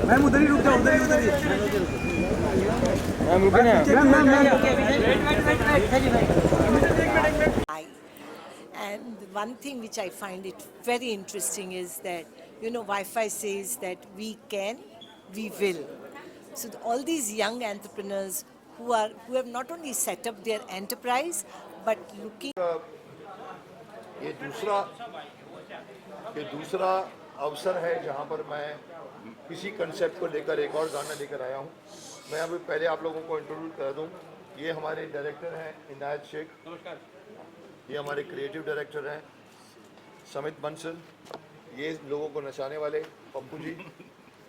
Ma'am उधर ही रुक जाओ, उधर ही मैम रुके ना And one thing which I find it very interesting is that, Wi-Fi says that we can, we will. So all these young entrepreneurs who have not only set up their enterprise, but looking. ये दूसरा अवसर है जहाँ पर मैं किसी concept को लेकर एक और गाना लेकर आया हूँ। मैं अभी पहले आप लोगों को इंट्रोड्यूस करा दूँ। ये हमारे डायरेक्टर हैं इनायत शेख, ये हमारे क्रिएटिव डायरेक्टर हैं समित बंसल, ये लोगों को नचाने वाले पप्पू जी,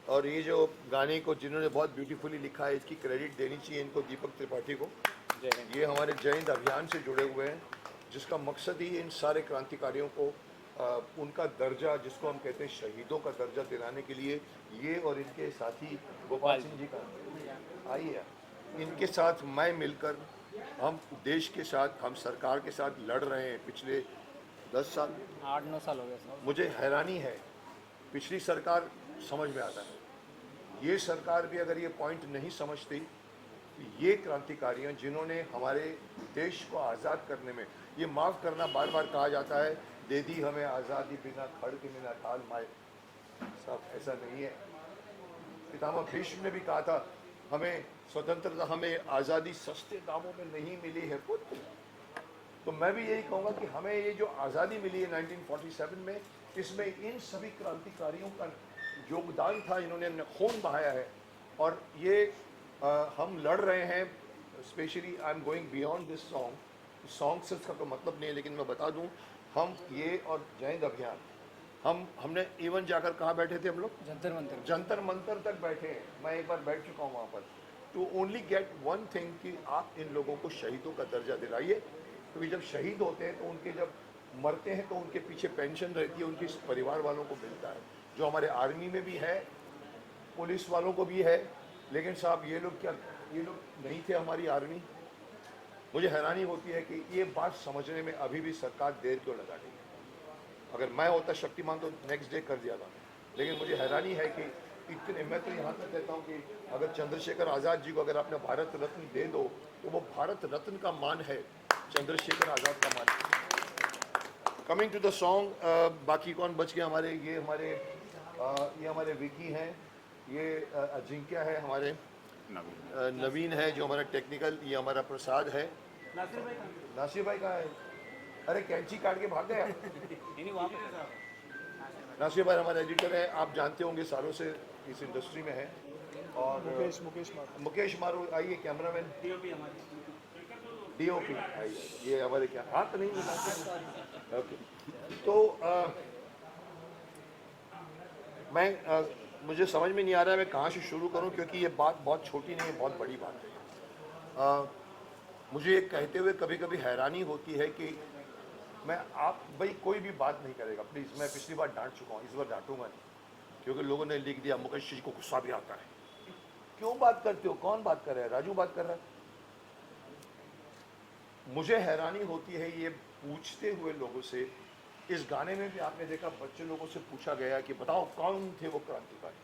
और ये जो गाने को जिन्होंने बहुत ब्यूटीफुली लिखा है इसकी क्रेडिट देनी चाहिए इनको, दीपक त्रिपाठी को। ये हमारे जय हिंद अभियान से जुड़े हुए हैं, जिसका मकसद ही इन सारे क्रांतिकारियों को उनका दर्जा, जिसको हम कहते हैं शहीदों का दर्जा, दिलाने के लिए ये और इनके साथी गोपाल सिंह जी का आइए, इनके साथ मैं मिलकर हम देश के साथ, हम सरकार के साथ लड़ रहे हैं पिछले 10 साल 8-9 साल हो गए सर। मुझे हैरानी है, पिछली सरकार समझ में आता है, ये सरकार भी अगर ये पॉइंट नहीं समझती, ये क्रांतिकारियों जिन्होंने हमारे देश को आज़ाद करने में, ये माफ़ करना बार बार कहा जाता है, दे दी हमें आज़ादी बिना खड़ के बिना ढाल माए, सब ऐसा नहीं है। पितामह भीष्म ने भी कहा था, हमें स्वतंत्रता, हमें आज़ादी सस्ते दामों में नहीं मिली है पुत्र। तो मैं भी यही कहूँगा कि हमें ये जो आज़ादी मिली है 1947 में, इसमें इन सभी क्रांतिकारियों का योगदान था, इन्होंने खून बहाया है, और ये हम लड़ रहे हैं। Specially I am going beyond this song सिर्फ का तो मतलब नहीं है, लेकिन मैं बता दूं, हम ये और जय हिंद अभियान, हमने इवन जाकर कहाँ बैठे थे हम लोग, जंतर मंतर तक बैठे हैं। मैं एक बार बैठ चुका हूँ वहाँ पर, to only get one thing कि आप इन लोगों को शहीदों का दर्जा दिलाइए, क्योंकि जब शहीद होते हैं तो उनके, जब मरते हैं तो उनके पीछे पेंशन रहती है, उनके परिवार वालों को मिलता है, जो हमारे आर्मी में भी है, पुलिस वालों को भी है। लेकिन साहब ये लोग क्या, ये लोग नहीं थे हमारी आर्मी। मुझे हैरानी होती है कि ये बात समझने में अभी भी सरकार देर क्यों लगा रही है। अगर मैं होता शक्तिमान तो नेक्स्ट डे कर दिया था, लेकिन मुझे हैरानी है कि इतने, मैं तो यहाँ तक कहता हूँ कि अगर चंद्रशेखर आज़ाद जी को अगर आपने भारत रत्न दे दो, तो वो भारत रत्न का मान है, चंद्रशेखर आज़ाद का मान। कमिंग टू द सॉन्ग, बाकी कौन बच गए हमारे, ये हमारे विकी हैं, ये अजिंक्य है, हमारे नवीन है जो हमारा टेक्निकल, ये हमारा प्रसाद है, नासिर भाई कहाँ है? अरे कैंची काट के भाग गया। नासिर भाई हमारे एडिटर है, आप जानते होंगे, सालों से इस इंडस्ट्री में है। और मुकेश मारू आइए, कैमरामैन, डीओपी आइए, ये हमारे क्या हाथ नहीं मिला। ओके, तो मुझे समझ में नहीं आ रहा है मैं कहाँ से शुरू करूँ, क्योंकि ये बात बहुत छोटी नहीं है, बहुत बड़ी बात है। मुझे ये कहते हुए कभी कभी हैरानी होती है कि मैं, आप भाई कोई भी बात नहीं करेगा प्लीज़, मैं पिछली बार डांट चुका हूँ, इस बार डांटूंगा नहीं, क्योंकि लोगों ने लिख दिया मुकेश जी को गुस्सा भी आता है। क्यों बात करते हो, कौन बात कर रहा है, राजू बात कर रहा है। मुझे हैरानी होती है ये पूछते हुए लोगों से। इस गाने में भी आपने देखा, बच्चे लोगों से पूछा गया कि बताओ कौन थे वो क्रांतिकारी,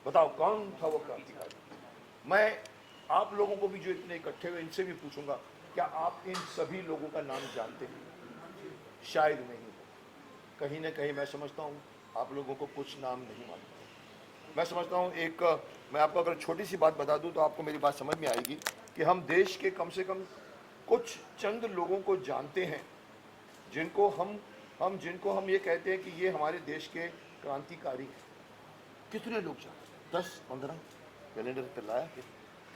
बताओ कौन था वो क्रांतिकारी। मैं आप लोगों को भी जो इतने इकट्ठे हुए, इनसे भी पूछूंगा, क्या आप इन सभी लोगों का नाम जानते हैं? शायद नहीं, कहीं ना कहीं मैं समझता हूँ आप लोगों को कुछ नाम नहीं मालूम। मैं समझता हूँ, एक मैं आपको अगर छोटी सी बात बता दूँ तो आपको मेरी बात समझ में आएगी कि हम देश के कम से कम कुछ चंद लोगों को जानते हैं, जिनको हम ये कहते हैं कि ये हमारे देश के क्रांतिकारी हैं। कितने लोग जानते हैं? 10-15 कैलेंडर पर लाया,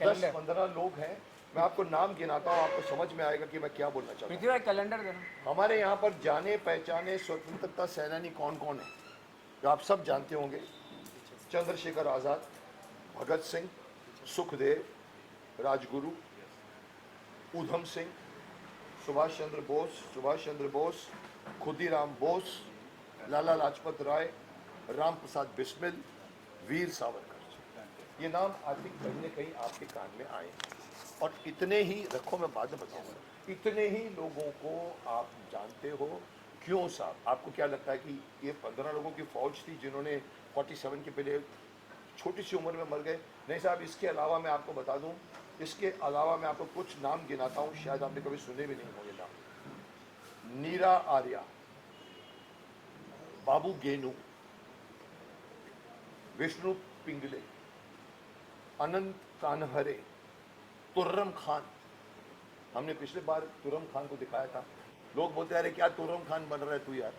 10-15 लोग हैं। मैं आपको नाम गिनाता हूँ, आपको समझ में आएगा कि मैं क्या बोलना चाहता हूँ। कैलेंडर देना। हमारे यहाँ पर जाने पहचाने स्वतंत्रता सेनानी कौन कौन है, जो आप सब जानते होंगे। चंद्रशेखर आज़ाद, भगत सिंह, सुखदेव, राजगुरु, ऊधम सिंह, सुभाष चंद्र बोस, खुदीराम बोस, लाला लाजपत राय, राम प्रसाद बिस्मिल, वीर सावरकर। ये नाम आज कहीं न कहीं आपके कान में आए, और इतने ही, रखो मैं बाद में बताऊंगा, इतने ही लोगों को आप जानते हो। क्यों साहब, आपको क्या लगता है कि ये 15 लोगों की फौज थी जिन्होंने 47 के पहले छोटी सी उम्र में मर गए। नहीं साहब, इसके अलावा मैं आपको बता दूं, इसके अलावा मैं आपको कुछ नाम गिनाता हूं, शायद आपने कभी सुने भी नहीं होंगे नाम। नीरा आर्या, बाबू गेनू, विष्णु पिंगले, अनंत कान्हरे, तुर्रम खान। हमने पिछले बार तुर्रम खान को दिखाया था। लोग बोलते अरे क्या तुर्रम खान बन रहा है तू यार।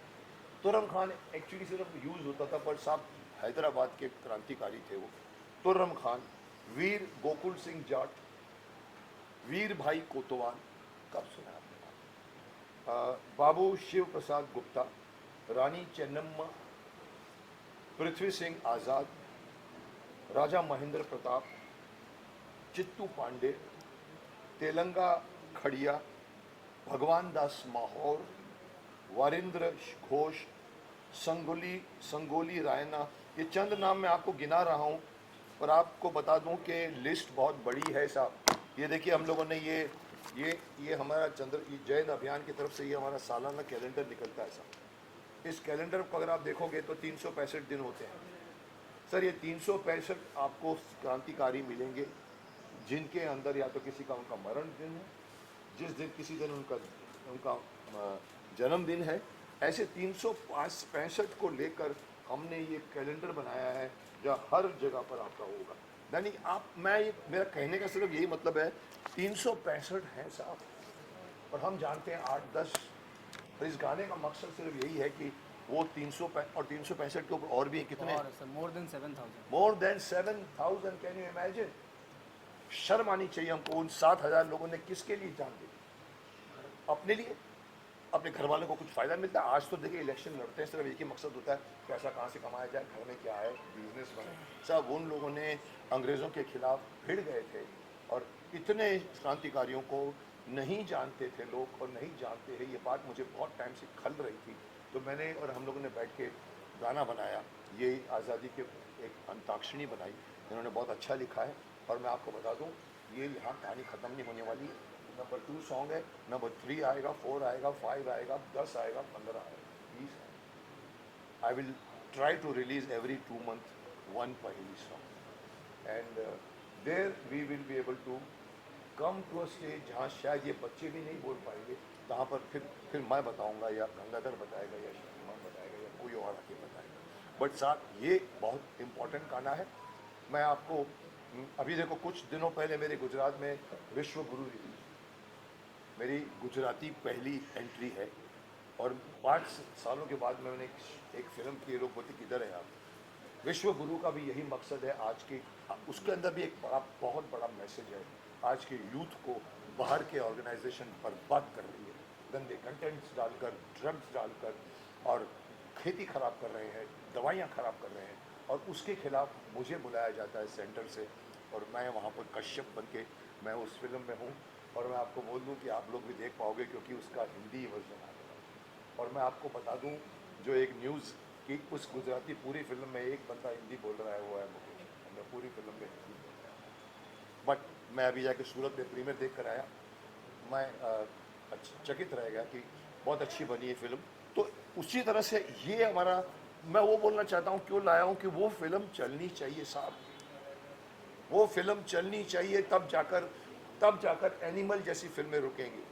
तुर्रम खान एक्चुअली सिर्फ यूज होता था, पर साहब हैदराबाद के क्रांतिकारी थे वो। तुर्रम खान, वीर गोकुल सिंह जाट, वीर भाई कोतवाल, कब सुना आपने नाम? बाबू शिव प्रसाद गुप्ता, रानी चेन्नम्मा, पृथ्वी सिंह आज़ाद, राजा महेंद्र प्रताप, चित्तू पांडे, तेलंगा खड़िया, भगवान दास माहौर, वारिंद्र घोष, संगोली रायना। ये चंद नाम मैं आपको गिना रहा हूँ, पर आपको बता दूं कि लिस्ट बहुत बड़ी है साहब। ये देखिए, हम लोगों ने ये हमारा जैन अभियान की तरफ से ये हमारा सालाना कैलेंडर निकलता है साहब। इस कैलेंडर को अगर आप देखोगे तो 365 दिन होते हैं सर। ये 365 आपको क्रांतिकारी मिलेंगे जिनके अंदर या तो किसी का उनका मरण दिन है, जिस दिन किसी दिन उनका जन्मदिन है। ऐसे 365 को लेकर हमने ये कैलेंडर बनाया है जो हर जगह पर आपका होगा। यानी मेरा कहने का सिर्फ यही मतलब है, 365 है साहब, और हम जानते हैं 8-10। तो इस गाने का मकसद सिर्फ यही है कि वो 365 के ऊपर और भी कितने, more than 7,000। More than 7,000। Can you imagine? शर्म आनी चाहिए हमको। उन 7,000 लोगों ने किसके लिए जान दी? अपने लिए, अपने घर वालों को कुछ फ़ायदा मिलता है। आज तो देखिए इलेक्शन लड़ते हैं, सिर्फ एक ही मकसद होता है पैसा कहाँ से कमाया जाए, घर में क्या है, बिजनेस बने। सब उन लोगों ने अंग्रेज़ों के खिलाफ भिड़ गए थे, और इतने क्रांतिकारियों को नहीं जानते थे लोग, और नहीं जानते हैं। ये बात मुझे बहुत टाइम से खल रही थी, तो मैंने और हम लोगों ने बैठ के गाना बनाया। ये आज़ादी के एक अंताक्षरी बनाई, इन्होंने बहुत अच्छा लिखा है। और मैं आपको बता दूँ, ये यहाँ कहानी ख़त्म नहीं होने वाली है। नंबर 2 सॉन्ग है, नंबर 3 आएगा, 4 आएगा, 5 आएगा, 10 आएगा, 15 आएगा, 20 आएगा। I will try to release every 2 months one पहली song, and there we will be able to come to a stage जहाँ शायद ये बच्चे भी नहीं बोल पाएंगे, जहाँ पर फिर मैं बताऊँगा, या गंगाधर बताएगा, या शक्तिमान बताएगा, या कोई और आके बताएगा। बट साहब ये बहुत इम्पोर्टेंट गाना है। मैं आपको अभी देखो, कुछ दिनों पहले मेरे गुजरात में विश्व गुरु रिलीज, मेरी गुजराती पहली एंट्री है, और 5 सालों के बाद मैंने एक फिल्म की। लोग बोलते किधर है आप। विश्व गुरु का भी यही मकसद है आज के, उसके अंदर भी एक बहुत बड़ा मैसेज है। आज के यूथ को बाहर के ऑर्गेनाइजेशन बर्बाद कर रही है, गंदे कंटेंट्स डालकर, ड्रग्स डालकर, और खेती ख़राब कर रहे हैं, दवाइयाँ ख़राब कर रहे हैं, और उसके खिलाफ मुझे बुलाया जाता है सेंटर से, और मैं वहाँ पर कश्यप बन के मैं उस फिल्म में हूँ। और मैं आपको बोल दूं कि आप लोग भी देख पाओगे, क्योंकि उसका हिंदी वर्जन आएगा। और मैं आपको बता दूं, जो एक न्यूज़ कि उस गुजराती पूरी फिल्म में एक बंदा हिंदी बोल रहा है, वो है मुकेश। मैं पूरी फिल्म में हिंदी बोल रहा हूँ। बट मैं अभी जाके सूरत में प्रीमियर देख कर आया, मैं चकित रह गया कि बहुत अच्छी बनी है फिल्म। तो उसी तरह से ये हमारा, मैं वो बोलना चाहता हूँ, क्यों लाया हूँ कि वो फिल्म चलनी चाहिए साहब, वो फिल्म चलनी चाहिए, तब जाकर एनिमल जैसी फिल्में रुकेंगी।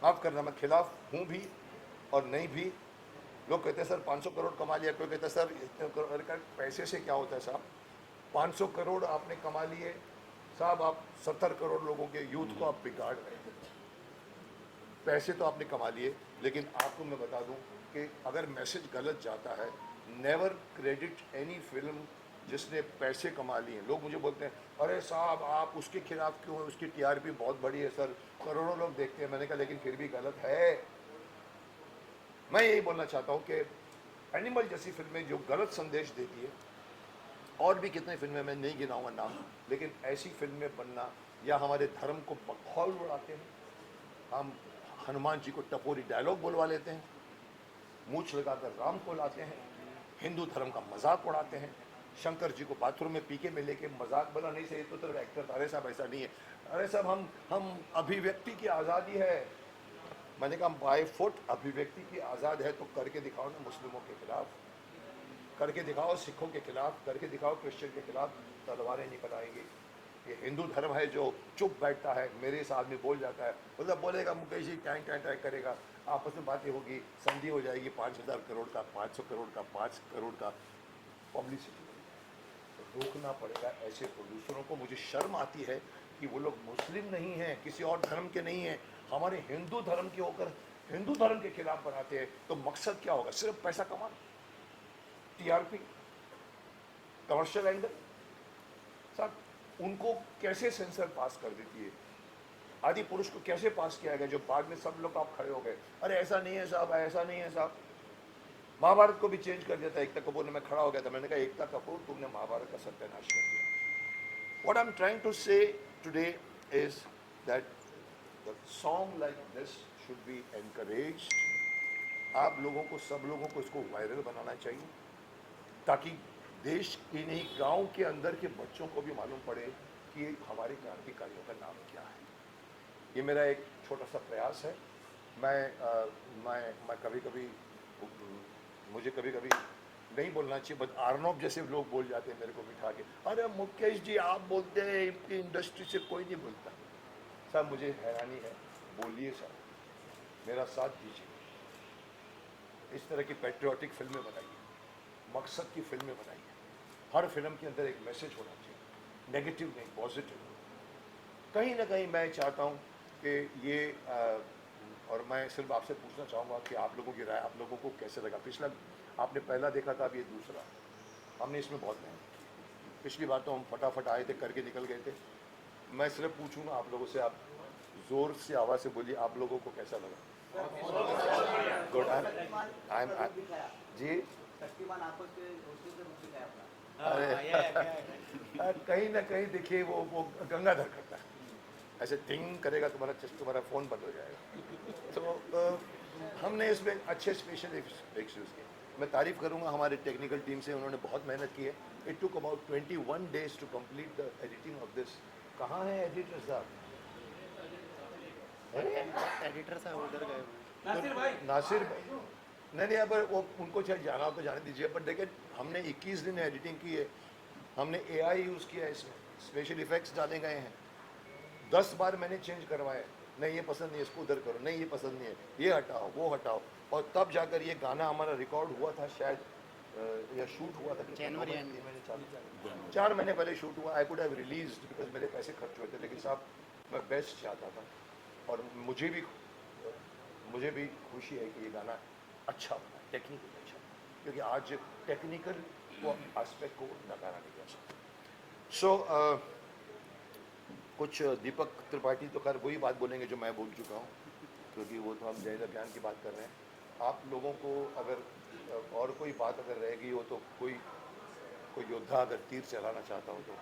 माफ़ करना, मैं खिलाफ हूँ भी और नहीं भी। लोग कहते हैं सर 500 करोड़ कमा लिया, कोई कहता है सर इतने करोड़, पैसे से क्या होता है साहब। 500 करोड़ आपने कमा लिए साहब, आप 70 करोड़ लोगों के यूथ को आप बिगाड़ रहे हैं। पैसे तो आपने कमा लिए, लेकिन आपको मैं बता दूं कि अगर मैसेज गलत जाता है, नेवर क्रेडिट एनी फिल्म जिसने पैसे कमा लिए। लोग मुझे बोलते हैं अरे साहब आप उसके खिलाफ क्यों हैं, उसकी टीआरपी बहुत बड़ी है सर, करोड़ों लोग देखते हैं। मैंने कहा लेकिन फिर भी गलत है। मैं यही बोलना चाहता हूँ कि एनिमल जैसी फिल्में जो गलत संदेश देती है, और भी कितने फिल्में मैं नहीं गिनाऊंगा नाम, लेकिन ऐसी फिल्में बनना, या हमारे धर्म को बखौल उड़ाते हैं। हम हनुमान जी को टपोरी डायलॉग बोलवा लेते हैं, मूछ लगाकर राम को लाते हैं, हिंदू धर्म का मजाक उड़ाते हैं, शंकर जी को बाथरूम में पीके में लेके मजाक बना। नहीं सही तो सिर्फ एक्टर था। अरे साहब ऐसा नहीं है, अरे साहब हम अभिव्यक्ति की आज़ादी है। मैंने कहा बाय फुट अभिव्यक्ति की आज़ाद है, तो करके दिखाओ ना मुस्लिमों के खिलाफ, करके दिखाओ सिखों के खिलाफ, करके दिखाओ क्रिश्चियन के खिलाफ, तलवारें निकल आएंगी। ये हिंदू धर्म है जो चुप बैठता है, मेरे से आदमी बोल जाता है, मतलब बोलेगा Mukesh ji tank tank tank करेगा, आपस में बातें होगी, संधि हो जाएगी 5,000 करोड़ का, 500 करोड़ का, 5 करोड़ का पब्लिसिटी। तो रोकना पड़ेगा ऐसे प्रोड्यूसरों को। मुझे शर्म आती है कि वो लोग मुस्लिम नहीं हैं, किसी और धर्म के नहीं हैं, हमारे हिंदू धर्म के होकर हिंदू धर्म के खिलाफ बनाते हैं। तो मकसद क्या होगा? सिर्फ पैसा कमाना, टीआरपी, कमर्शियल एंगल। साहब उनको कैसे सेंसर पास कर देती है? आदि पुरुष को कैसे पास किया गया जो बाद में सब लोग आप खड़े हो गए, अरे ऐसा नहीं है साहब, ऐसा नहीं है साहब। महाभारत को भी चेंज कर दिया था। एकता कपूर ने, मैं खड़ा हो गया था, मैंने कहा एकता कपूर तुमने महाभारत का सत्यानाश कर दिया। What I am trying to say today is that the song like this should be encouraged. आप लोगों को, सब लोगों को इसको वायरल बनाना चाहिए, ताकि देश की नहीं गांव के अंदर के बच्चों को भी मालूम पड़े कि हमारे क्रांतिकारियों का नाम क्या है। ये मेरा एक छोटा सा प्रयास है। मैं कभी कभी, मुझे कभी कभी नहीं बोलना चाहिए, बट आर्नब जैसे लोग बोल जाते हैं मेरे को बिठा के, अरे मुकेश जी आप बोलते हैं, इनकी इंडस्ट्री से कोई नहीं बोलता। साहब मुझे हैरानी है, बोलिए साहब, मेरा साथ दीजिए। इस तरह की पैट्रियोटिक फिल्में बनाइए, मकसद की फिल्में बनाइए। हर फिल्म के अंदर एक मैसेज होना चाहिए, नेगेटिव नहीं, पॉजिटिव। कहीं ना कहीं मैं चाहता हूँ कि ये और मैं सिर्फ आपसे पूछना चाहूँगा कि आप लोगों की राय, आप लोगों को कैसे लगा? पिछला आपने पहला देखा था, अब ये दूसरा। हमने इसमें बहुत मेहनत की। पिछली बार तो हम फटाफट आए थे, करके निकल गए थे। मैं सिर्फ पूछूंगा आप लोगों से, आप ज़ोर से आवाज़ से बोलिए, आप लोगों को कैसा लगा? गुड। आई एम जी। अरे कहीं ना कहीं देखिए वो गंगाधर करता है, ऐसे टिंग करेगा तुम्हारा फ़ोन बंद हो जाएगा। तो हमने इसमें अच्छे स्पेशल इफेक्ट्स यूज़ किए। मैं तारीफ़ करूंगा हमारे टेक्निकल टीम से, उन्होंने बहुत मेहनत की है। It took about 21 days to complete the editing of this. कहाँ है एडिटर साहब? एडिटर साहब उधर गए। नासिर भाई, नासिर भाई नहीं, अब वो उनको चाहे जाना हो तो जाने दीजिए, पर देखिए हमने 21 दिन एडिटिंग की है। हमने AI यूज़ किया है, इसमें स्पेशल इफेक्ट्स डाले गए हैं। 10 बार मैंने चेंज करवाए, नहीं ये पसंद नहीं है, इसको उधर करो, नहीं ये पसंद नहीं है, ये हटाओ, वो हटाओ, और तब जाकर ये गाना हमारा रिकॉर्ड हुआ था शायद, या शूट हुआ था जनवरी एंड मैंने 4 महीने पहले शूट हुआ। I could have release because मेरे पैसे खर्च हुए थे, लेकिन साहब मैं बेस्ट चाहता था, और मुझे भी खुशी है कि ये गाना अच्छा बना, टेक्निकल अच्छा, क्योंकि आज टेक्निकल को एस्पेक्ट को नकारा नहीं जा सकता। सो कुछ दीपक त्रिपाठी तो खैर वही बात बोलेंगे जो मैं बोल चुका हूँ, क्योंकि वो तो हम जय अभियान की बात कर रहे हैं। आप लोगों को अगर और कोई बात अगर रहेगी हो तो कोई योद्धा अगर तीर चलाना चाहता हो तो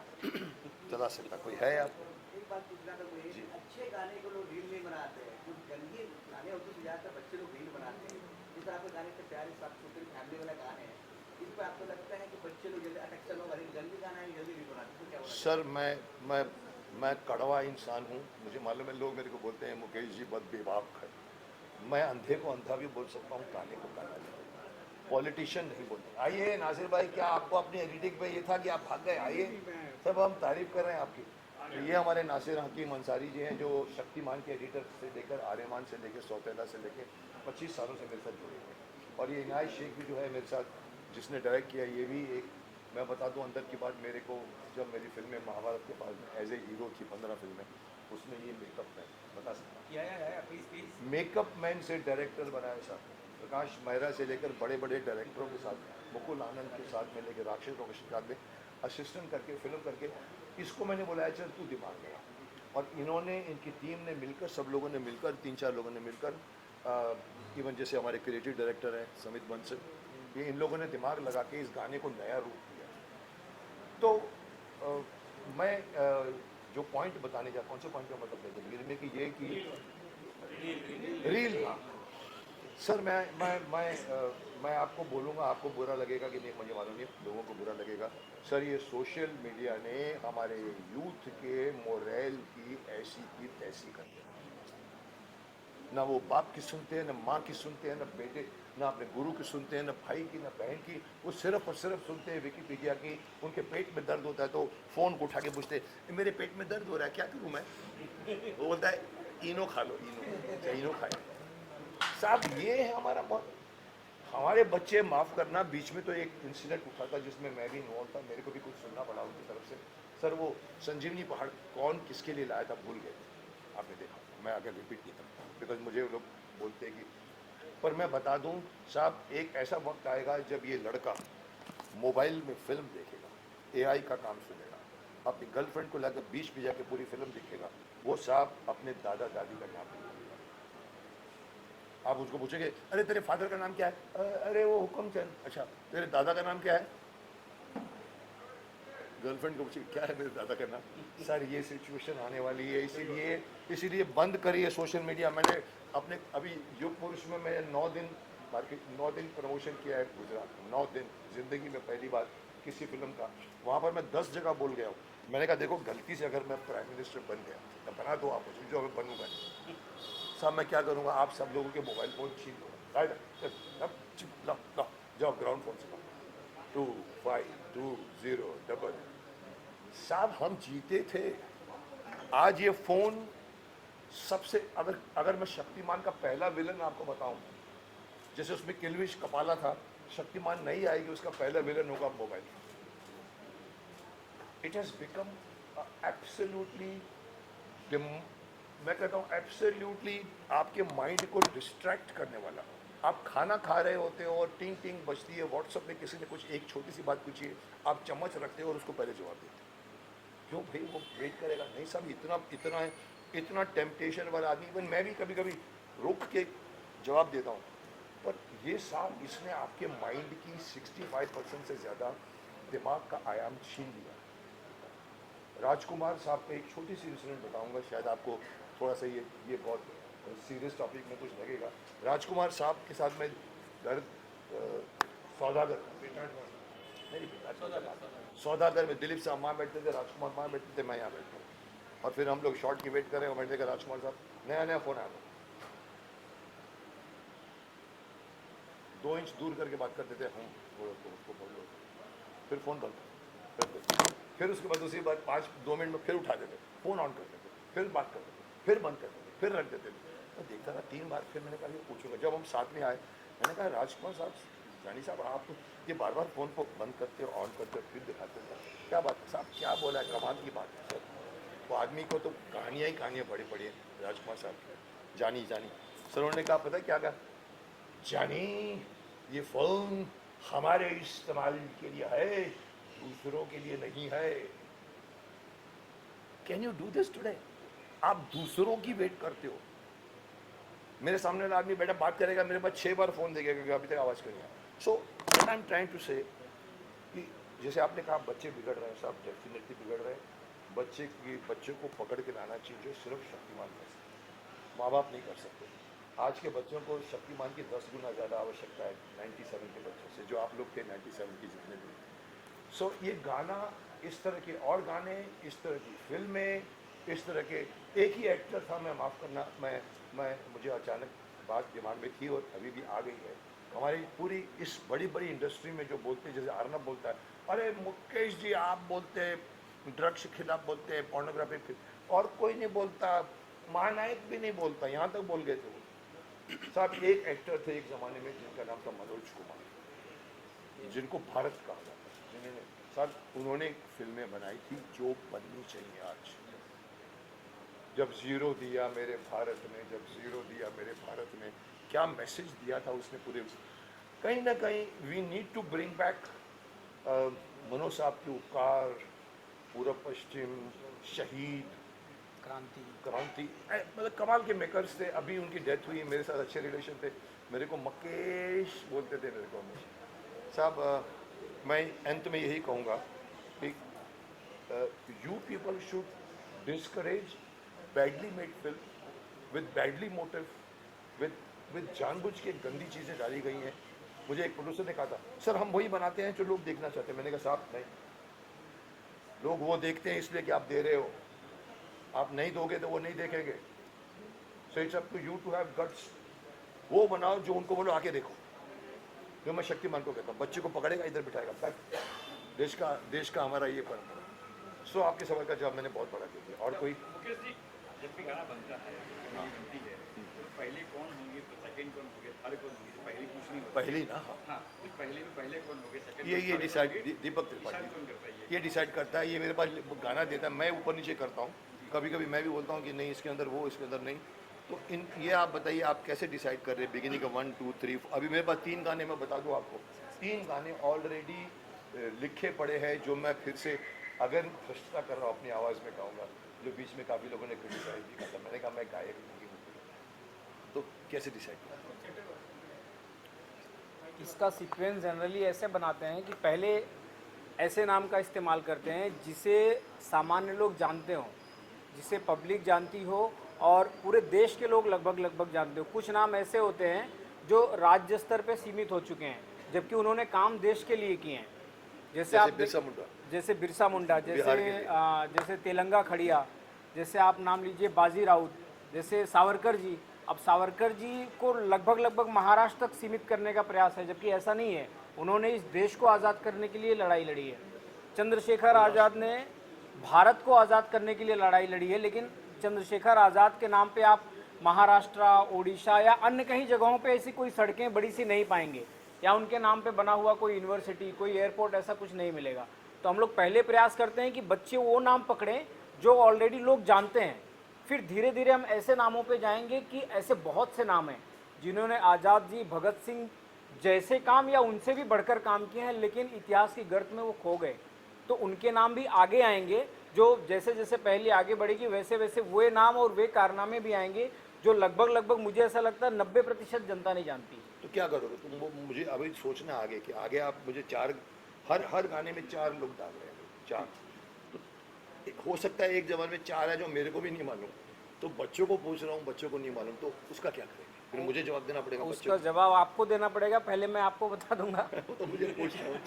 चला सकता, कोई है आप? एक बात पूछना था मुझे, अच्छे गाने को लोग रील नहीं बनाते हैं, कुछ गंदे गाने होते हैं ज़्यादातर बच्चे लोग रील बनाते हैं। जिस तरह आपके गाने से प्यारे साफ सुथरे फैमिली वाला गाने हैं, इस पर आपको लगता है कि बच्चे लोग जल्दी अट्रैक्शन होगा, गंदी गाना है जल्दी रील बनाते हैं, तो क्या बोलना? सर मैं कड़वा इंसान हूँ, मुझे मालूम है। लोग मेरे को बोलते हैं मुकेश जी बहुत बेबाक है। मैं अंधे को अंधा भी बोल सकता हूँ, काने को काना भी, पॉलिटिशियन नहीं बोलते। आइए नासिर भाई, क्या आपको अपनी एडिटिंग पे ये था कि आप भाग गए? आइए, सब हम तारीफ कर रहे हैं आपकी। तो ये हमारे नासिर हकीम अंसारी जी हैं, जो शक्तिमान के एडिटर से लेकर आर्यमान से लेकर सौतेला से लेकर 25 सालों से मेरे साथ जुड़े हुए हैं। और ये इनायत शेख भी जो है मेरे साथ, जिसने डायरेक्ट किया, ये भी एक, मैं बता दूं अंदर की बात, मेरे को जब मेरी फिल्में महाभारत के बाद में एज ए हीरो थी 15 फिल्में, उसमें ये मेकअप मैन, बता सकता मेकअप मैन से डायरेक्टर बनाया साहब। प्रकाश मेहरा से लेकर बड़े बड़े डायरेक्टरों के साथ, मुकुल आनंद के साथ में लेकर राक्षस रोकेश के साथ में असिस्टेंट करके फिल्म करके, इसको मैंने बुलाया चल तू दिमाग लगा। और इन्होंने, इनकी टीम ने मिलकर, सब लोगों ने मिलकर, 3-4 लोगों ने मिलकर, इवन जैसे हमारे क्रिएटिव डायरेक्टर हैं समित बंसल, ये इन लोगों ने दिमाग लगा के इस गाने को नया रूप दिया। तो मैं जो पॉइंट बताने जा, कौन से पॉइंट का मतलब है में कि ये कि रील, हाँ सर, मैं आपको बोलूँगा, आपको बुरा लगेगा कि नहीं मुझे मालूम नहीं, लोगों को बुरा लगेगा सर। ये सोशल मीडिया ने हमारे यूथ के मोरल की ऐसी की तैसी कर दिया। ना वो बाप की सुनते हैं, ना माँ की सुनते हैं, ना बेटे, ना अपने गुरु की सुनते हैं, ना भाई की, ना बहन की। वो सिर्फ और सिर्फ सुनते हैं विकीपीडिया की। उनके पेट में दर्द होता है तो फ़ोन को उठा के पूछते हैं, मेरे पेट में दर्द हो रहा है, क्या करूँ मैं? वो बोलता है इनो खा लो, इनो। अच्छा इनो खाए साहब, ये है हमारा बहुत। हमारे बच्चे, माफ़ करना, बीच में तो एक इंसिडेंट उठा था जिसमें मैं भी इन्वॉल्व था, मेरे को भी कुछ सुनना पड़ा उनकी तरफ से। सर वो संजीवनी पहाड़ कौन किसके लिए लाया था भूल गए, आपने देखा, मैं आगे रिपीट नहीं करता बिकॉज मुझे लोग बोलते हैं कि, पर मैं बता दूं साहब, एक ऐसा वक्त आएगा जब ये लड़का मोबाइल में फिल्म देखेगा, एआई का काम सुनेगा, अपनी गर्लफ्रेंड को लाकर बीच पे जाके पूरी फिल्म देखेगा, वो साहब अपने दादा दादी का नाम नहीं लेगा। आप उसको पूछेंगे, अरे तेरे फादर का नाम क्या है? अरे वो हुक्मचंद। अच्छा, तेरे दादा का नाम क्या है? गर्लफ्रेंड को पूछिए क्या है मेरे दादा का नाम? सर ये सिचुएशन आने वाली है, इसीलिए बंद करिए सोशल मीडिया। मैंने अपने अभी युग पुरुष में मैं 9 दिन प्रमोशन किया है गुजरात, 9 दिन जिंदगी में पहली बार किसी फिल्म का। वहाँ पर मैं 10 जगह बोल गया हूँ। मैंने कहा देखो गलती से अगर मैं प्राइम मिनिस्टर बन गया तो बना दो आप मुझे, जो मैं बनूंगा साहब, मैं क्या करूँगा, आप सब लोगों के मोबाइल फोन छीन लूँगा। जाओ ग्राउंड फोन से 2520 साहब, हम जीते थे। आज ये फोन सबसे, अगर मैं शक्तिमान का पहला विलन आपको बताऊं, जैसे उसमें किल्विश कपाला था, शक्तिमान नहीं आएगी, उसका पहला विलन होगा mobile. It has become absolutely, मैं कहता हूँ एब्सोल्युटली आपके माइंड को डिस्ट्रैक्ट करने वाला। आप खाना खा रहे होते हो और टिंग टिंग बजती है, व्हाट्सएप में किसी ने कुछ एक छोटी सी बात पूछी है, आप चम्मच रखते हो और उसको पहले जवाब देते हो। क्यों भाई, वो वेट करेगा नहीं साहब, इतना है, इतना टेम्पटेशन वाला आदमी। इवन मैं भी कभी कभी रोक के जवाब देता हूँ, पर ये साहब इसने आपके माइंड की 65% से ज़्यादा दिमाग का आयाम छीन लिया। राजकुमार साहब का एक छोटी सी इंसिडेंट बताऊंगा, शायद आपको थोड़ा सा ये बहुत सीरियस टॉपिक में कुछ लगेगा। राजकुमार साहब के साथ मैं घर सौदागर सौदागर में दिलीप साहब वहाँ बैठते थे, राजकुमार वहाँ बैठते थे, मैं यहाँ बैठता हूँ, और फिर हम लोग शॉर्ट की वेट करें और मैंने देखा राजकुमार साहब नया फ़ोन आया था, 2 इंच दूर करके बात करते थे, उसको बोल दो, फिर फ़ोन बंद, फिर उसके बाद दूसरी बात 2 मिनट में फिर उठा देते, फ़ोन ऑन कर देते, फिर बात करते थे, फिर बंद कर देते, फिर रख देते थे। तो देखता था 3 बार, फिर मैंने कहा ये पूछूंगा। जब हम साथ में आए, मैंने कहा राजकुमार साहब, जानी साहब, आप ये बार बार फ़ोन को बंद करते हो, ऑन करते हो, फिर दिखाते हो, क्या बात है साहब, क्या बोला है, कमाल की बात है सर। वो आदमी को तो कहानियाँ पड़ी है राजकुमार साहब की, जानी सर। उन्होंने कहा पता क्या कहा, जानी ये फ़ोन हमारे इस्तेमाल के लिए है, दूसरों के लिए नहीं है। Can you do this today? आप दूसरों की वेट करते हो। मेरे सामने वाला आदमी बेटा बात करेगा, मेरे पास 6 बार फ़ोन देगा क्योंकि अभी तक आवाज़ करेगा। So what I am trying to say कि जैसे आपने कहा बच्चे बिगड़ रहे हैं, सब डेफिनेटली बिगड़ रहे हैं। बच्चे को पकड़ के लाना चाहिए, जो सिर्फ शक्तिमान कर सकते, माँ बाप नहीं कर सकते। आज के बच्चों को शक्तिमान की 10 गुना ज़्यादा आवश्यकता है 97 के बच्चों से, जो आप लोग थे 97 की जितने भी। सो ये गाना, इस तरह के और गाने, इस तरह की फिल्में, इस तरह के, एक ही एक्टर था, मैं माफ़ करना, मुझे अचानक बात दिमाग में थी और अभी भी आ गई है। हमारी पूरी इस बड़ी इंडस्ट्री में जो बोलते हैं, जैसे अर्नब बोलता है, अरे मुकेश जी आप बोलते हैं ड्रग्स के खिलाफ, बोलते हैं पोर्नोग्राफी, और कोई नहीं बोलता, महानायक भी नहीं बोलता, यहाँ तक बोल गए थे वो साहब। एक एक्टर थे एक ज़माने में जिनका नाम था मनोज कुमार, जिनको भारत कहा जाता है, जिन्होंने सर, उन्होंने फिल्में बनाई थी जो बननी चाहिए आज। जब ज़ीरो दिया मेरे भारत में, जब ज़ीरो दिया मेरे भारत में, क्या मैसेज दिया था उसने पूरे। कहीं ना कहीं we need to bring back Manoj साहब के उपकार, पूर्व पश्चिम, शहीद, क्रांति, मतलब कमाल के मेकर्स थे। अभी उनकी डेथ हुई, मेरे साथ अच्छे रिलेशन थे, मेरे को मकेश बोलते थे मेरे को हमेशा। साहब मैं अंत में यही कहूँगा कि you people should discourage badly made film with badly motive, with जानबूझ के गंदी चीज़ें डाली गई हैं। मुझे एक प्रोड्यूसर ने कहा था, सर हम वही बनाते हैं जो लोग देखना चाहते हैं। मैंने कहा साहब नहीं, लोग वो देखते हैं इसलिए कि आप दे रहे हो, आप नहीं दोगे तो वो नहीं देखेंगे। So it's up to you to have guts. वो बनाओ जो उनको बोलो आके देखो। जो मैं शक्तिमान को कहता हूँ, बच्चे को पकड़ेगा इधर बिठाएगा, बैठ। देश का हमारा ये परंपरा। सो आपके सवाल का जवाब मैंने बहुत बड़ा दे दिया। और कोई मुकेश जी, जब भी गाना बनता है, बनती है, तो पहले कौन होंगे, तो सेकंड कौन होंगे, थर्ड कौन होंगे, तो पहली पूछनी होती है। पहली ना, हाँ, तो पहले में पहले कौन होंगे, सेकंड ये डिसाइड दीपक डिसाइड कौन त्रिपाठी करता है ये? ये डिसाइड करता है। ये मेरे पास गाना देता है, मैं ऊपर नीचे करता हूँ। कभी कभी मैं भी बोलता हूँ कि नहीं इसके अंदर वो, इसके अंदर नहीं। तो ये आप बताइए आप कैसे डिसाइड कर रहे हैं बिगिनिंग का 1 2 3। अभी मेरे पास 3 गाने, मैं बता दूँ आपको, 3 गाने ऑलरेडी लिखे पड़े हैं जो मैं फिर से अगर भ्रष्टता कर रहा हूँ अपनी आवाज़ में गाऊंगा, जो बीच में काफ़ी लोगों ने क्रिटिसाइज भी किया था। मैंने कहा मैं गायक नहीं हूँ, तो कैसे डिसाइड करा? इसका सीक्वेंस जनरली ऐसे बनाते हैं कि पहले ऐसे नाम का इस्तेमाल करते हैं जिसे सामान्य लोग जानते हों, जिसे पब्लिक जानती हो और पूरे देश के लोग लगभग जानते हो। कुछ नाम ऐसे होते हैं जो राज्य स्तर पे सीमित हो चुके हैं, जबकि उन्होंने काम देश के लिए किए हैं। जैसे आप बिरसा मुंडा, जैसे बिरसा मुंडा, बिहार के लिए। जैसे तेलंगा खड़िया, जैसे आप नाम लीजिए बाजी राउत, जैसे सावरकर जी। अब सावरकर जी को लगभग महाराष्ट्र तक सीमित करने का प्रयास है, जबकि ऐसा नहीं है। उन्होंने इस देश को आज़ाद करने के लिए लड़ाई लड़ी है। चंद्रशेखर आज़ाद ने भारत को आज़ाद करने के लिए लड़ाई लड़ी है, लेकिन चंद्रशेखर आज़ाद के नाम पे आप महाराष्ट्र, ओडिशा या अन्य कहीं जगहों पे ऐसी कोई सड़कें बड़ी सी नहीं पाएंगे, या उनके नाम पे बना हुआ कोई यूनिवर्सिटी, कोई एयरपोर्ट, ऐसा कुछ नहीं मिलेगा। तो हम लोग पहले प्रयास करते हैं कि बच्चे वो नाम पकड़ें जो ऑलरेडी लोग जानते हैं। फिर धीरे धीरे हम ऐसे नामों पे जाएंगे कि ऐसे बहुत से नाम हैं जिन्होंने आज़ाद जी, भगत सिंह जैसे काम या उनसे भी बढ़कर काम किए हैं, लेकिन इतिहास की गर्त में वो खो गए। तो उनके नाम भी आगे आएंगे, जो जैसे जैसे पहले आगे बढ़ेगी वैसे वैसे वे नाम और वे कारनामे भी आएंगे जो लगभग मुझे ऐसा लगता है 90% जनता नहीं जानती। तो क्या करोगे तुम? वो मुझे अभी सोचना आगे कि आगे आप मुझे 4 हर गाने में 4 लोग डाल रहे हैं, 4। तो हो सकता है एक जवान में 4 है जो मेरे को भी नहीं मालूम, तो बच्चों को पूछ रहा हूँ, बच्चों को नहीं मालूम, तो उसका क्या करेंगे? फिर मुझे जवाब देना पड़ेगा। उसका जवाब आपको देना पड़ेगा, पहले मैं आपको बता दूंगा। तो मुझे पूछ रहा हूँ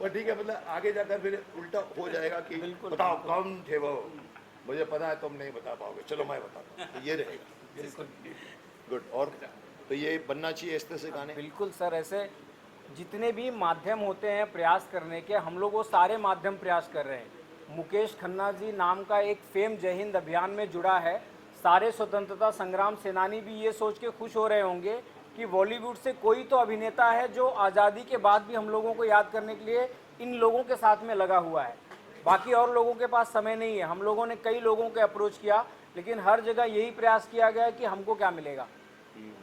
पर ठीक है, मतलब आगे जाकर फिर उल्टा हो जाएगा कि बताओ कौन थे वो, मुझे पता है तुम नहीं बता पाओगे, चलो मैं बताता हूँ, तो ये रहेगा। गुड। और तो ये बनना चाहिए इस तरह से गाने। बिल्कुल सर, ऐसे जितने भी माध्यम होते हैं प्रयास करने के, हम लोग वो सारे माध्यम प्रयास कर रहे हैं। मुकेश खन्ना जी नाम का एक फेम जय हिंद अभियान में जुड़ा है। सारे स्वतंत्रता संग्राम सेनानी भी ये सोच के खुश हो रहे होंगे कि बॉलीवुड से कोई तो अभिनेता है जो आज़ादी के बाद भी हम लोगों को याद करने के लिए इन लोगों के साथ में लगा हुआ है। बाकी और लोगों के पास समय नहीं है। हम लोगों ने कई लोगों को अप्रोच किया, लेकिन हर जगह यही प्रयास किया गया कि हमको क्या मिलेगा।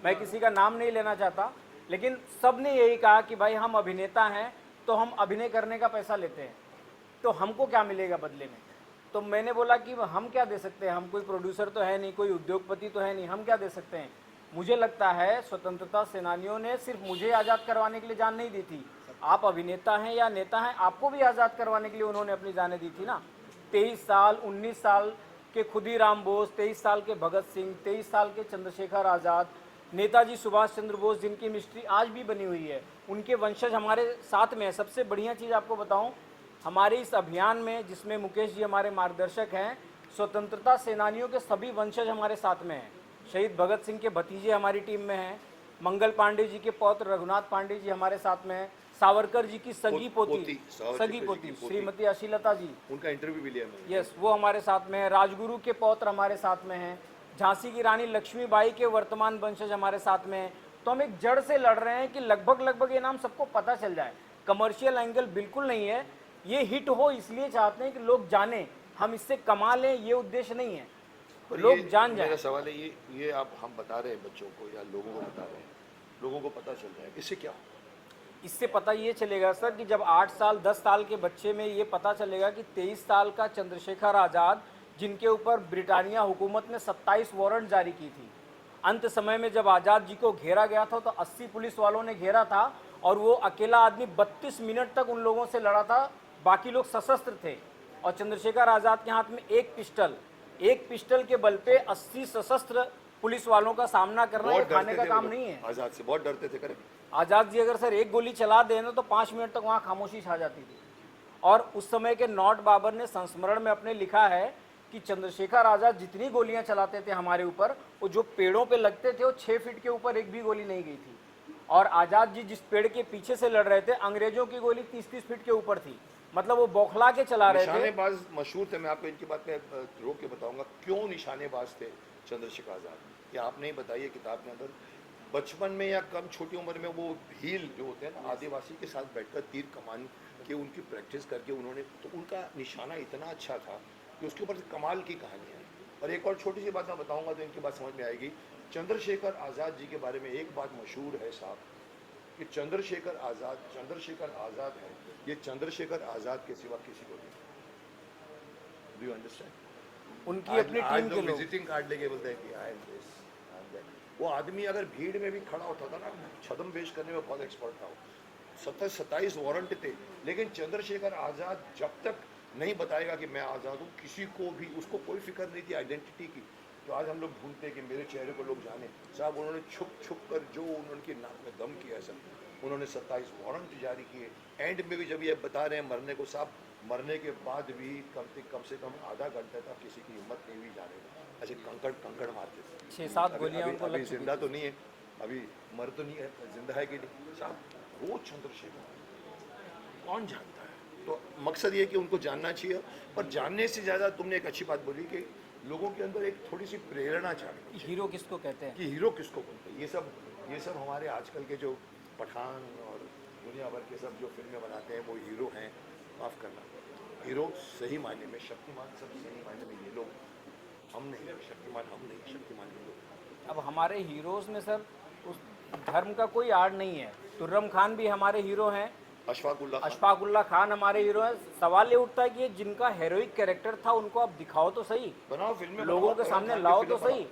मैं किसी का नाम नहीं लेना चाहता, लेकिन सब ने यही कहा कि भाई हम अभिनेता हैं तो हम अभिनय करने का पैसा लेते हैं, तो हमको क्या मिलेगा बदले में। तो मैंने बोला कि हम क्या दे सकते हैं, हम कोई प्रोड्यूसर तो है नहीं, कोई उद्योगपति तो है नहीं, हम क्या दे सकते हैं। मुझे लगता है स्वतंत्रता सेनानियों ने सिर्फ मुझे आज़ाद करवाने के लिए जान नहीं दी थी। आप अभिनेता हैं या नेता हैं, आपको भी आज़ाद करवाने के लिए उन्होंने अपनी जानें दी थी ना। 23 साल 19 साल के खुदीराम बोस, 23 साल के भगत सिंह, 23 साल के चंद्रशेखर आज़ाद, नेताजी सुभाष चंद्र बोस, जिनकी मिस्ट्री आज भी बनी हुई है, उनके वंशज हमारे साथ में है। सबसे बढ़िया चीज़ आपको बताऊं, हमारे इस अभियान में जिसमें मुकेश जी हमारे मार्गदर्शक हैं, स्वतंत्रता सेनानियों के सभी वंशज हमारे साथ में हैं। शहीद भगत सिंह के भतीजे हमारी टीम में हैं, मंगल पांडे जी के पौत्र रघुनाथ पांडे जी हमारे साथ में हैं, सावरकर जी की सगी पोती श्रीमती अशीलता जी, उनका इंटरव्यू भी लिया मैंने। यस, वो हमारे साथ में है। राजगुरु के पौत्र हमारे साथ में हैं। झांसी की रानी लक्ष्मीबाई के वर्तमान वंशज हमारे साथ में हैं। तो हम एक जड़ से लड़ रहे हैं कि लगभग ये नाम सबको पता चल जाए। कमर्शियल एंगल बिल्कुल नहीं है, ये हिट हो इसलिए चाहते हैं कि लोग जाने, हम इससे कमा लें, ये उद्देश्य नहीं है, लोग जान जाए। मेरा सवाल है ये आप हम बता रहे हैं बच्चों को या लोगों को बता रहे हैं, लोगों को पता चल जाए, इससे क्या? इससे पता ये चलेगा सर कि जब 8 साल 10 साल के बच्चे में ये पता चलेगा कि 23 साल का चंद्रशेखर आज़ाद, जिनके ऊपर ब्रिटानिया हुकूमत ने 27 वारंट जारी की थी, अंत समय में जब आज़ाद जी को घेरा गया था तो 80 पुलिस वालों ने घेरा था और वो अकेला आदमी 32 मिनट तक उन लोगों से लड़ा था, बाकी लोग सशस्त्र थे। और चंद्रशेखर आज़ाद के हाथ में एक पिस्टल के बल पे 80 सशस्त्र पुलिस वालों का सामना करना ये खाने का काम नहीं है। आज़ाद से बहुत डरते थे। करें आज़ाद जी अगर सर एक गोली चला देना तो 5 मिनट तक वहाँ खामोशी छा जाती थी। और उस समय के नॉट बाबर ने संस्मरण में अपने लिखा है कि चंद्रशेखर आज़ाद जितनी गोलियां चलाते थे हमारे ऊपर, वो जो पेड़ों पे लगते थे वो 6 फीट के ऊपर एक भी गोली नहीं गई थी। और आज़ाद जी जिस पेड़ के पीछे से लड़ रहे थे, अंग्रेजों की गोली 30-30 फीट के ऊपर थी। मतलब वो बौखला के चला रहे थे। निशानेबाज मशहूर थे। मैं आपको इनकी बात में रोक के बताऊंगा क्यों निशानेबाज थे चंद्रशेखर आज़ाद। या आपने ही बताइए किताब के अंदर, बचपन में या कम छोटी उम्र में वो भील जो होते हैं ना, आदिवासी के साथ बैठकर तीर कमान के उनकी प्रैक्टिस करके उन्होंने, तो उनका निशाना इतना अच्छा था कि उसके ऊपर कमाल की कहानी है। और एक और छोटी सी बात मैं बताऊंगा तो इनकी बात समझ में आएगी। चंद्रशेखर आज़ाद जी के बारे में एक बात मशहूर है साहब, कि चंद्रशेखर आज़ाद है, ये चंद्रशेखर आज़ाद के सिवा किसी को नहीं। Do you understand? उनकी अपनी टीम के लोग विजिटिंग कार्ड लेके बोलते हैं कि I am this, I am that. वो आदमी अगर भीड़ में भी खड़ा होता था ना, छद्मवेश करने में बहुत एक्सपर्ट था। 27 वारंट थे, लेकिन चंद्रशेखर आज़ाद जब तक नहीं बताएगा कि मैं आज़ाद हूँ, किसी को भी, उसको कोई फिक्र नहीं थी आइडेंटिटी की। तो आज हम लोग ढूंढते हैं कि मेरे चेहरे को लोग जाने। साहब उन्होंने छुप कर जो उनके नाक में दम किया सर, उन्होंने 27 वारंट जारी किए। एंड में भी जब ये बता रहे हैं मरने को, साहब मरने के बाद भी कम से कम आधा घंटे तक किसी की हिम्मत नहीं हुई जाने का। ऐसे कंकड़ मारते थे। 6-7 गोलियां उनको अभी लग चुकी जिंदा तो नहीं है, अभी मर तो नहीं है, जिंदा है कि नहीं साहब। वो चंद्रशेखर कौन जानता है? तो मकसद ये कि उनको जानना चाहिए। पर जानने से ज़्यादा तुमने एक अच्छी बात बोली कि लोगों के अंदर एक थोड़ी सी प्रेरणा चाहिए। हीरो किसको कहते हैं, कि हीरो किसको बोलते हैं। ये सब हमारे आजकल के जो पठान और दुनिया भर के सब जो फिल्में बनाते हैं वो हीरो हैं। माफ़ करना, हीरो सही मायने में, शक्तिमान सब सही मायने में ये लोग, हम नहीं, शक्तिमान हम नहीं, शक्तिमान ये लोग। अब हमारे हीरोज़ में सर उस धर्म का कोई आड़ नहीं है। तुर्रम खान भी हमारे हीरो हैं, अशफाकुल्ला खान हमारे हीरो हैं। सवाल ये उठता है कि ये जिनका हेरोइक कैरेक्टर था उनको आप दिखाओ तो सही, बनाओ फिल्में, लोगों के सामने लाओ तो सही।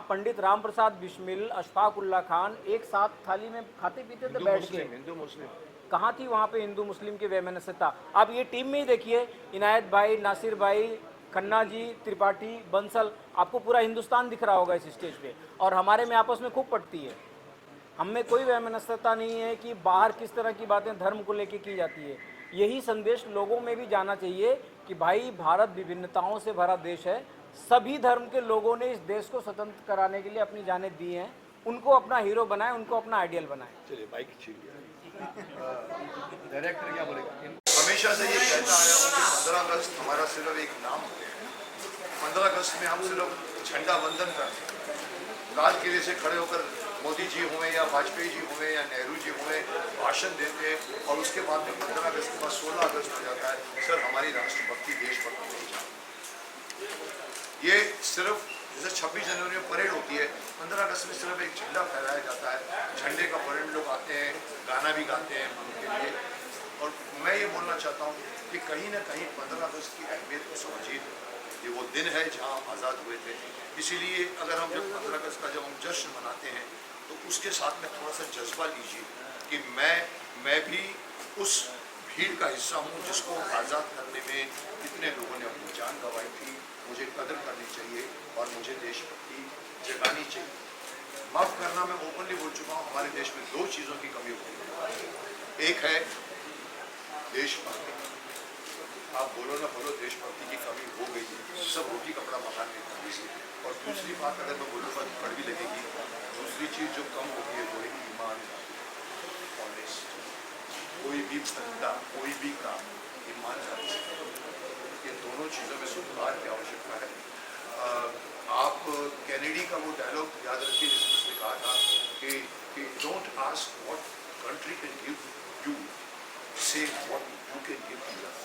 पंडित राम प्रसाद बिस्मिल, अशफाकुल्ला खान एक साथ थाली में खाते पीते थे बैठ के। हिंदू मुस्लिम कहाँ थी वहाँ पे हिंदू मुस्लिम की वैमनस्यता? आप ये टीम में ही देखिए, इनायत भाई, नासिर भाई, खन्ना जी, त्रिपाठी, बंसल, आपको पूरा हिंदुस्तान दिख रहा होगा इस स्टेज पे। और हमारे में आपस में खूब पटती है। हम में कोई वैमनस्यता नहीं है कि बाहर किस तरह की बातें धर्म को लेके की जाती है। यही संदेश लोगों में भी जाना चाहिए कि भाई भारत विभिन्नताओं से भरा देश है। सभी धर्म के लोगों ने इस देश को स्वतंत्र कराने के लिए अपनी जानें दी हैं। उनको अपना हीरो बनाएं, उनको अपना आइडियल बनाएं। चलिए बाइक छीन लिया। डायरेक्टर क्या बोलेगा? हमेशा से ये कहता आया हूँ कि 15 अगस्त हमारा सिर्फ एक नाम हो गया है। 15 अगस्त में हम सिर्फ झंडा वंदन करते हैं, लाल किले से खड़े होकर मोदी जी हुए या वाजपेयी जी हुए या नेहरू जी हुए भाषण देते हैं, और उसके बाद में 15 अगस्त के बाद 16 अगस्त हो जाता है। सर हमारी राष्ट्रभक्ति देशभक्ति नहीं जाती। ये सिर्फ जैसे 26 जनवरी में परेड होती है, 15 अगस्त में सिर्फ एक झंडा फहराया जाता है, झंडे का परेड लोग आते हैं, गाना भी गाते हैं उनके लिए। और मैं ये बोलना चाहता हूँ कि कहीं ना कहीं 15 अगस्त की अहमियत को समझिए। ये वो दिन है जहाँ हम आज़ाद हुए थे। इसीलिए अगर हम जब 15 अगस्त का जब हम जश्न मनाते हैं तो उसके साथ में थोड़ा सा जज्बा लीजिए कि मैं भी उस भीड़ का हिस्सा हूँ जिसको आज़ाद करने में कितने लोगों ने अपनी जान गंवाई थी। मुझे कदर करनी चाहिए और मुझे देशभक्ति जगानी चाहिए। माफ़ करना, मैं ओपनली बोल चुका हूँ, हमारे देश में 2 चीज़ों की कमी हो गई। एक है देशभक्ति। आप बोलो ना बोलो, देशभक्ति की कमी हो गई है। सब रोटी कपड़ा मकान में कमी से। और दूसरी बात अगर मैं बोलूँगा तो कड़वी लगेगी, दूसरी चीज़ जो कम होती है वो है ईमान, ऑनेस्ट। कोई भी धंधा, कोई भी काम ईमानदारी से करो। ये दोनों चीज़ों में सुधार की आवश्यकता है। आप कैनेडी का वो डायलॉग याद रखिए जिसमें उसने कहा था कि don't ask what country can give you, say what you can give to us.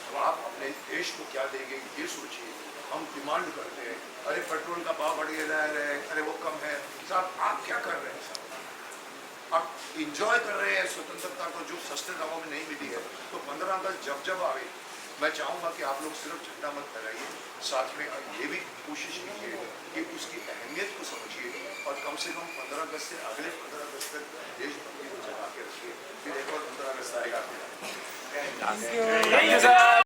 अब आप अपने देश को क्या देंगे ये सोचिए। हम डिमांड करते हैं, अरे पेट्रोल का भाव बढ़ गया है, अरे वो कम है। साहब आप क्या कर रहे हैं? साहब आप इंजॉय कर रहे हैं स्वतंत्रता को जो सस्ते दामों में नहीं मिली है। तो 15 अगस्त जब आवे, मैं चाहूँगा कि आप लोग सिर्फ झंडा मत फहराइए, साथ में ये भी कोशिश कीजिए कि उसकी अहमियत को समझिए और कम से कम 15 अगस्त से अगले 15 अगस्त तक देशभक्ति को जगा के रखिए। फिर एक और 15 अगस्त आएगा। Thank you sir.